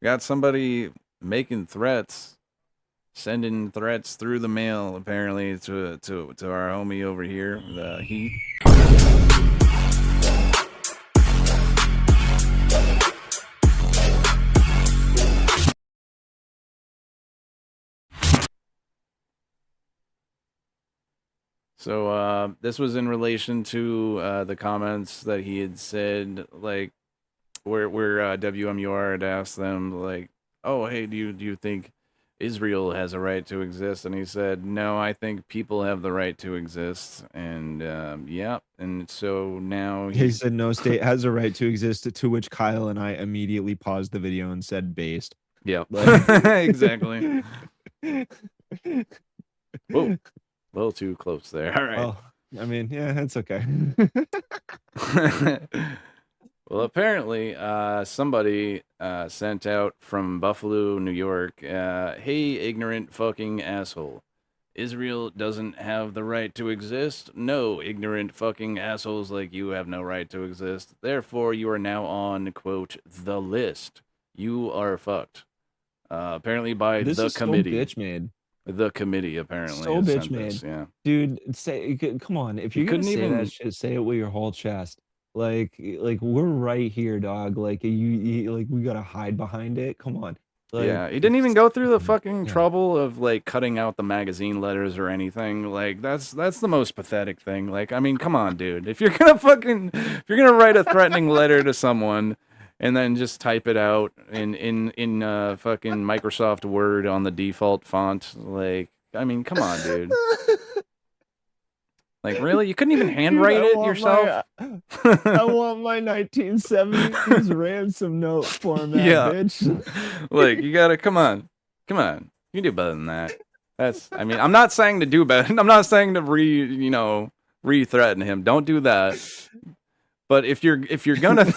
got somebody making threats, sending threats through the mail, apparently to our homie over here, the Heath. So this was in relation to the comments that he had said, like where WMUR had asked them, like, "Oh, hey, do you think Israel has a right to exist?" And he said, "No, I think people have the right to exist." And yeah, and so now He he's said no state has a right to exist, to which Kyle and I immediately paused the video and said based. yep, Like exactly. Whoa, a little too close there. All right. well, I mean, yeah, it's okay. Well, apparently, somebody sent out from Buffalo, New York, "Hey, ignorant fucking asshole. Israel doesn't have the right to exist. No, ignorant fucking assholes like you have no right to exist. Therefore, you are now on, quote, the list. You are fucked." Apparently by This the is so committee. bitch made. The committee apparently So has bitch sent made. this, yeah. Dude, come on. If You you're gonna couldn't say that even shit, say it with your whole chest. Like we're right here, dog. Like like we gotta hide behind it. Come on. Like Yeah, he didn't even go through the um, fucking yeah. trouble of like cutting out the magazine letters or anything. Like that's the most pathetic thing. Like, I mean, come on, dude. If you're gonna write a threatening letter to someone and then just type it out in fucking Microsoft Word on the default font, like, I mean, come on, dude. Like, really? You couldn't even Dude, handwrite it yourself? I want my 1970s ransom note format, Yeah. bitch. Like, you gotta come on. Come on. You can do better than that. I mean, I'm not saying to do better. I'm not saying to re-threaten him. Don't do that. But if you're gonna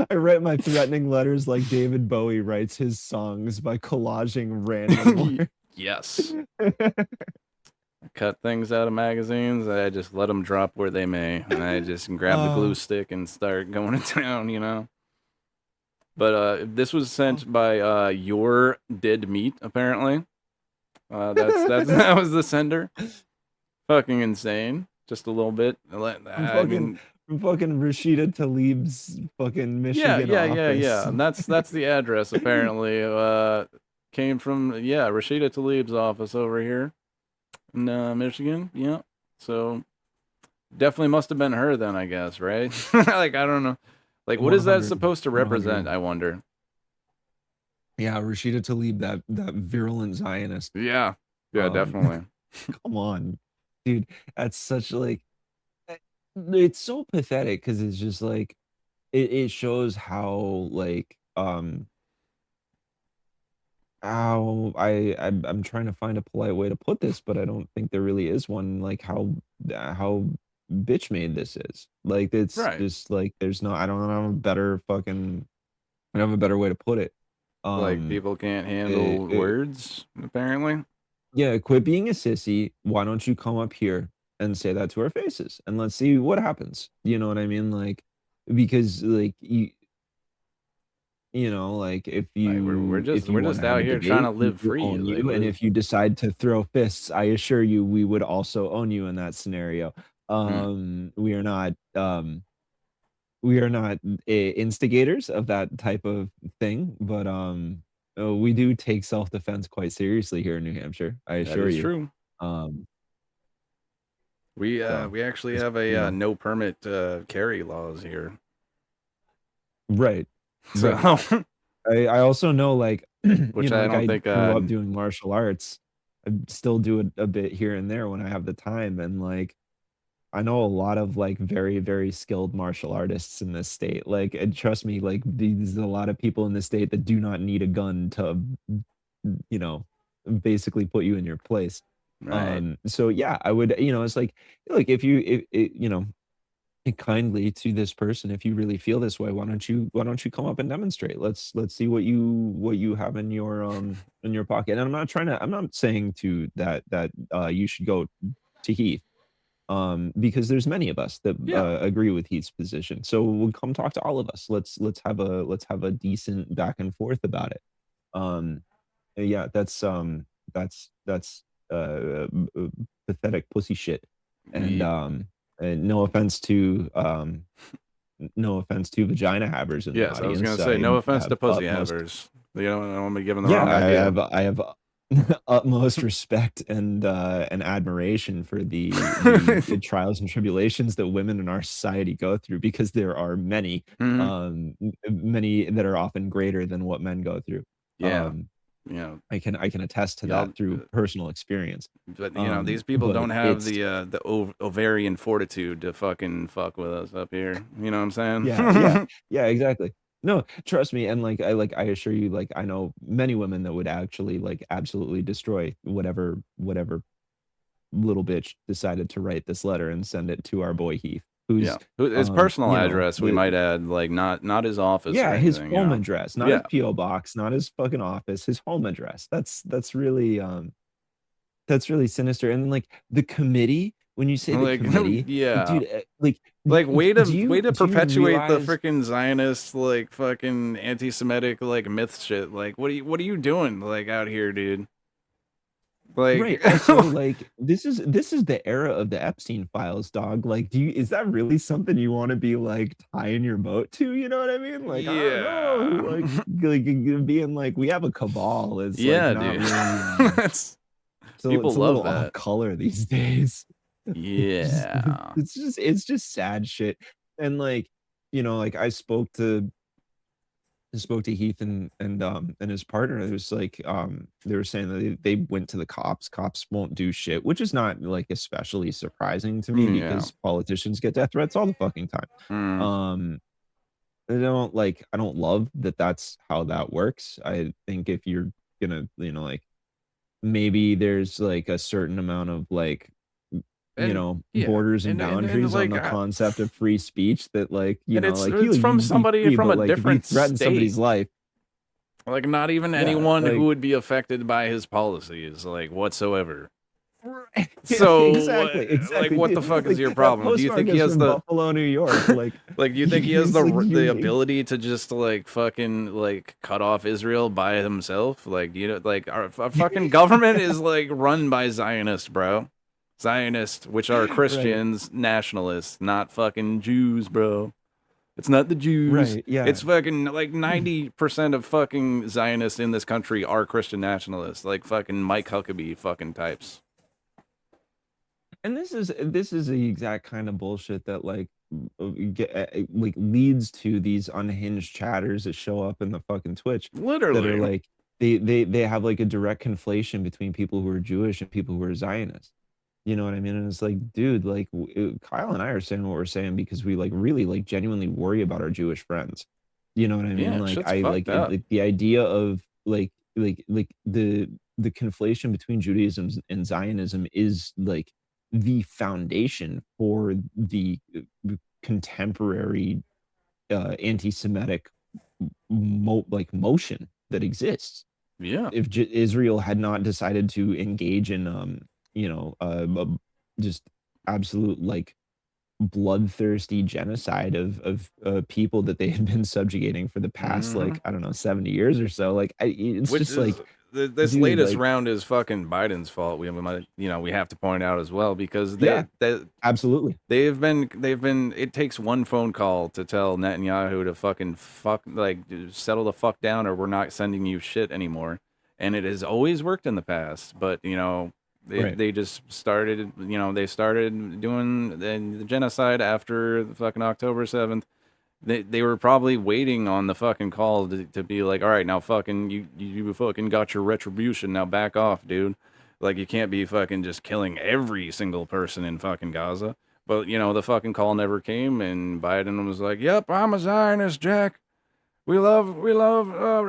I write my threatening letters like David Bowie writes his songs by collaging random yes, words. cut things out of magazines, I just let them drop where they may, and I just grab the glue Uh, stick and start going to town. But this was oh, sent by your dead meat, apparently. That's that was the sender. Fucking insane. Just a little bit. from I fucking mean, from fucking Rashida Tlaib's fucking yeah, Michigan yeah, yeah, yeah. office. And that's the address apparently. Came from, yeah, Rashida Tlaib's office over here in Michigan. Yeah. So definitely must have been her then, I guess, right? Like, I don't know. Like, what is that 100, supposed to represent? 100. I wonder. Yeah, Rashida Tlaib, that virulent Zionist. Yeah. Yeah, Um, definitely. come on, dude. That's such like it's so pathetic because it's just like it shows how like how I'm trying to find a polite way to put this, but I don't think there really is one. Like how bitch made this is. Like it's Right. just like there's no I don't have a better fucking I don't have a better way to put it. Like, Um, people can't it, handle it, words, apparently. yeah, quit being a sissy. Why don't you come up here and say that to our faces and let's see what happens. You know what I mean? Like because like you know, like Like, if you we're want just to have out a here trying debate, to we live will free. own Like, you, and live. if you decide to throw fists, I assure you, we would also own you in that scenario. Hmm. Um, we are not um we are not instigators of that type of thing, but we do take self-defense quite seriously here in New Hampshire. I That assure is you. true. Um, so We actually just have a you know, no permit carry laws here. right, So, right. I also know like you which know I like don't I think grew up doing martial arts. I still do it a bit here and there when I have the time, and like I know a lot of like very very skilled martial artists in this state. Like and trust me, like there's a lot of people in this state that do not need a gun to you know basically put you in your place. right. So yeah, I would it's like if you if you know kindly to this person if you really feel this way why don't you come up and demonstrate let's see what you have in your pocket and I'm not saying to that you should go to Heath because there's many of us that Yeah. agree with Heath's position. So we'll come talk to all of us. Let's have a decent back and forth about it. Um, yeah, that's pathetic pussy shit. And Ye- no offense to no offense to vagina havers in the yes, I was gonna audience. say I no offense have to pussy utmost havers. You know, I don't want to be given the yeah, wrong idea. I have utmost respect and admiration for the trials and tribulations that women in our society go through because there are many, Hmm. many that are often greater than what men go through. Yeah. Um, You know, I can attest to y'all. that through personal experience. But these people But don't have it's the ovarian fortitude to fucking fuck with us up here. You know what I'm yeah, yeah, saying? yeah, exactly. No, trust me, and I assure you, like I know many women that would actually like absolutely destroy whatever little bitch decided to write this letter and send it to our boy Heath, Yeah. who's His personal you know, address, we might add, like not his office or yeah, his anything. You home know. address, not his Yeah. PO box, not his fucking office, his home address. That's really sinister. And like the committee, when you say the Like committee, yeah. dude, like Like way to do you perpetuate the realize freaking Zionist like fucking anti-Semitic like myth shit. Like what are you doing like out here, dude? right, Like also, like, this is the era of the Epstein files, dog, like, do you is that really something you wanna be, like, tying your boat to, you know what I mean? Like, I don't know, yeah. like, being like, "We have a cabal," is, like, Yeah, not dude. really, That's so people it's a love little off that. color these days. Just Yeah. it's just sad shit, and, like, you know, like, I spoke to Heath and his partner. It was like they were saying that they went to the cops. Cops won't do shit, which is not like especially surprising to me Yeah. because politicians get death threats all the fucking time. Mm. Um, I don't love that that's how that works. I think if you're gonna, you know, like maybe there's like a certain amount of like you And know yeah. borders and And boundaries on like the concept of free speech that like you and know like it's from you be somebody free from but a like if you different threaten state. somebody's life Like not even yeah anyone who like would be affected by his policies, like whatsoever. right. Yeah, So, exactly, like, exactly, what dude, the fuck is like, your that problem? Do you postmark think he is has from the Buffalo, New York, like, like? Do you think he has he's like, the you ability to just like fucking like cut off Israel by himself? Like, you know, like our fucking government is like run by Zionists, bro. Zionists, which are right, Christians, nationalists, not fucking Jews, bro. It's not the Jews. right, yeah. It's fucking like 90% of fucking Zionists in this country are Christian nationalists, like fucking Mike Huckabee fucking types. And this is the exact kind of bullshit that, like, like, leads to these unhinged chatters that show up in the fucking Twitch that are, Literally. like they have, like, a direct conflation between people who are Jewish and people who are Zionists. You know what I mean? And it's like, dude, like, Kyle and I are saying what we're saying because we, like, really, like, genuinely worry about our Jewish friends. You know what I mean? Yeah, Like, shit's fucked up. like, the idea of, the conflation between Judaism and Zionism is, like, the foundation for the contemporary anti-Semitic motion that exists. Yeah. If Israel had not decided to engage in you know just absolute like bloodthirsty genocide of people that they had been subjugating for the past Hmm. like I don't know 70 years or so like it's Which just is like this dude latest like round is fucking Biden's fault. We have to point out as well because yeah absolutely they've been. It takes one phone call to tell Netanyahu to fucking fuck like settle the fuck down, or we're not sending you shit anymore. And it has always worked in the past, but right they just started. They started doing the genocide after the fucking October 7th. They were probably waiting on the fucking call to be like, all right, now fucking you fucking got your retribution. Now back off, dude. Like you can't be fucking just killing every single person in fucking Gaza. But the fucking call never came, and Biden was like, "Yep, I'm a Zionist, Jack. We love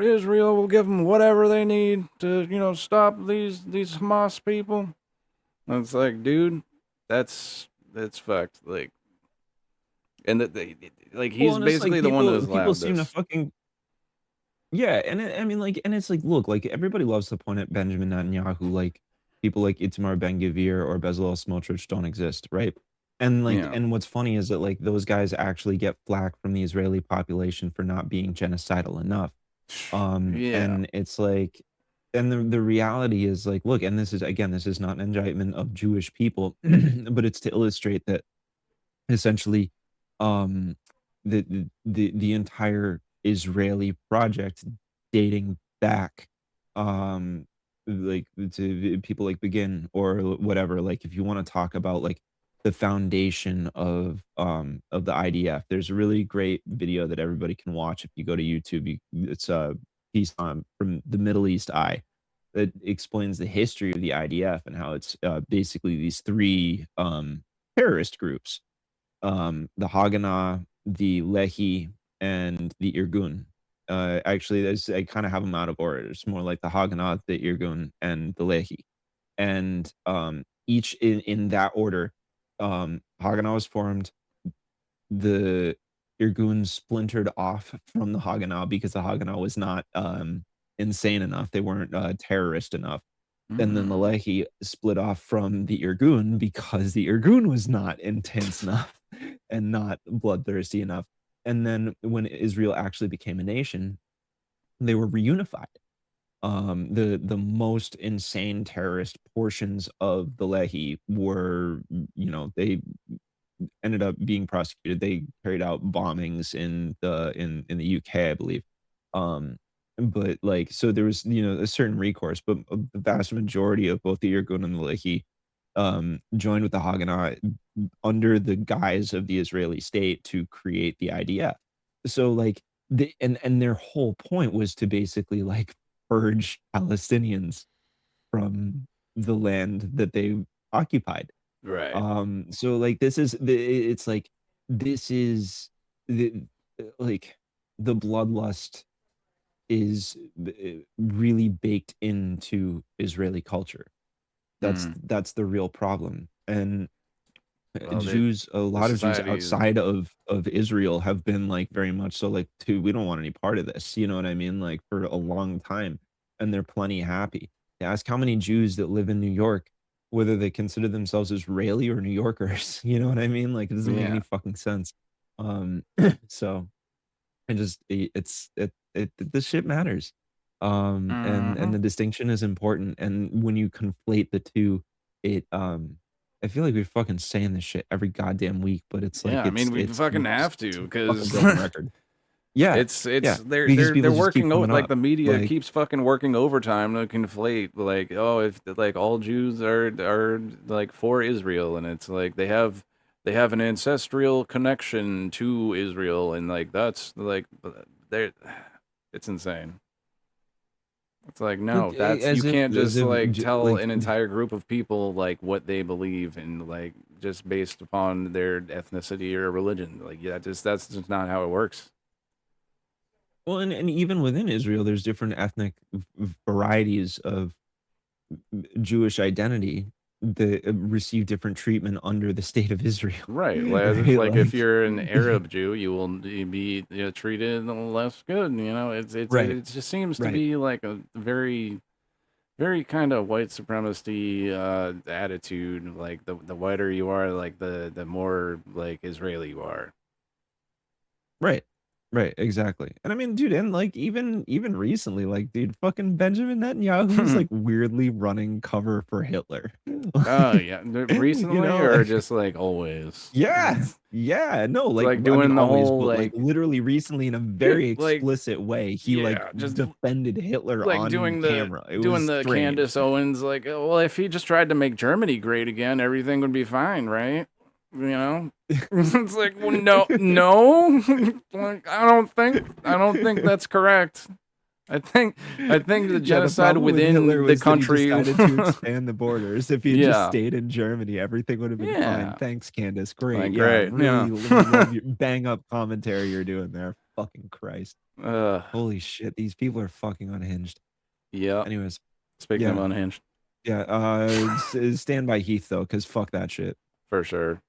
Israel. We'll give them whatever they need to stop these Hamas people." And it's like, dude, that's fucked. Like, and that they like well he's and it's like basically the one that has people allowed seem to this. fucking yeah, and I mean, like, and it's like, look, like everybody loves to point at Benjamin Netanyahu, like people like Itamar Ben Gvir or Bezalel Smotrich don't exist, right? And like, Yeah. and what's funny is that like those guys actually get flack from the Israeli population for not being genocidal enough. Yeah. And it's like, and the reality is like, look, and this is again, this is not an indictment of Jewish people, but it's to illustrate that essentially, um, the entire Israeli project dating back, like to people like Begin or whatever. Like, if you want to talk about like the foundation of the IDF, there's a really great video that everybody can watch if you go to YouTube. It's a piece on from the Middle East Eye that explains the history of the IDF and how it's basically these three terrorist groups, the Haganah, the Lehi, and the Irgun. Actually, there's I kind of have them out of order. It's more like the Haganah, the Irgun, and the Lehi. And each in that order, Haganah was formed. The Irgun splintered off from the Haganah because the Haganah was not insane enough. They weren't terrorist enough. And then the Mm. Lehi split off from the Irgun because the Irgun was not intense enough and not bloodthirsty enough. And then when Israel actually became a nation, they were reunified. The most insane terrorist portions of the Lehi were, they ended up being prosecuted. They carried out bombings in the UK, I believe. But like, so there was a certain recourse, but the vast majority of both the Irgun and the Lehi joined with the Haganah under the guise of the Israeli state to create the IDF. So like and their whole point was to basically like purge Palestinians from the land that they occupied. Right. So like this is it's like this is the like the bloodlust is really baked into Israeli culture. Mm. That's the real problem. And Well, Jews, a the lot of Jews society. outside of Israel have been like very much so like, dude, we don't want any part of this. You know what I mean? Like for a long time, and they're plenty happy. Ask how many Jews that live in New York, whether they consider themselves Israeli or New Yorkers. You know what I mean? Like it doesn't make any Yeah. fucking sense. Um, so I just this shit matters. And Hmm. the distinction is important. And when you conflate the two, it I feel like we're fucking saying this shit every goddamn week, but it's like Yeah. I mean, we it's fucking just have it's to a fucking because broken record. Yeah, it's yeah, because they're people just keep working coming like up. the media Like, keeps fucking working overtime to conflate like, oh, if like all Jews are like for Israel, and it's like they have an ancestral connection to Israel, and like that's like they it's insane. It's like, no, look, that's you can't as just if like tell like an entire group of people like what they believe and like just based upon their ethnicity or religion. Like, yeah, that's just not how it works. well, and even within Israel, there's different ethnic varieties of Jewish identity that receive different treatment under the state of Israel, Right. right? Like if Like, you're an Arab Jew, you will be, treated less good. right, It just seems to right. be like a very very kind of white supremacy attitude. Like the whiter you are, like the more like Israeli you are. Right. Right, exactly. And I mean, dude, and like even recently, like, dude, fucking Benjamin Netanyahu's like weirdly running cover for Hitler. Oh Like, yeah, you recently know, or like just like always. yeah, It's yeah, no, like like I mean doing the always, whole but like like literally recently in a very like explicit way, he like yeah, just defended Hitler like on camera. It doing was the strange. Candace Owens like, oh, well, if he just tried to make Germany great again, everything would be fine, right? You know, it's like, well, no, no, like I don't think that's correct. I think the Yeah, the genocide problem with Hitler within the was that he country. decided to expand the borders. If he had just Yeah, stayed in Germany, everything would have been fine. yeah, Thanks, Candace. Great. like Yeah, great, yeah. really love your bang up commentary you're doing there. Fucking Christ. uh, Holy shit, these people are fucking unhinged. yeah. Anyways, Speaking of yeah, unhinged, yeah. Stand by Heath though, because fuck that shit. for sure.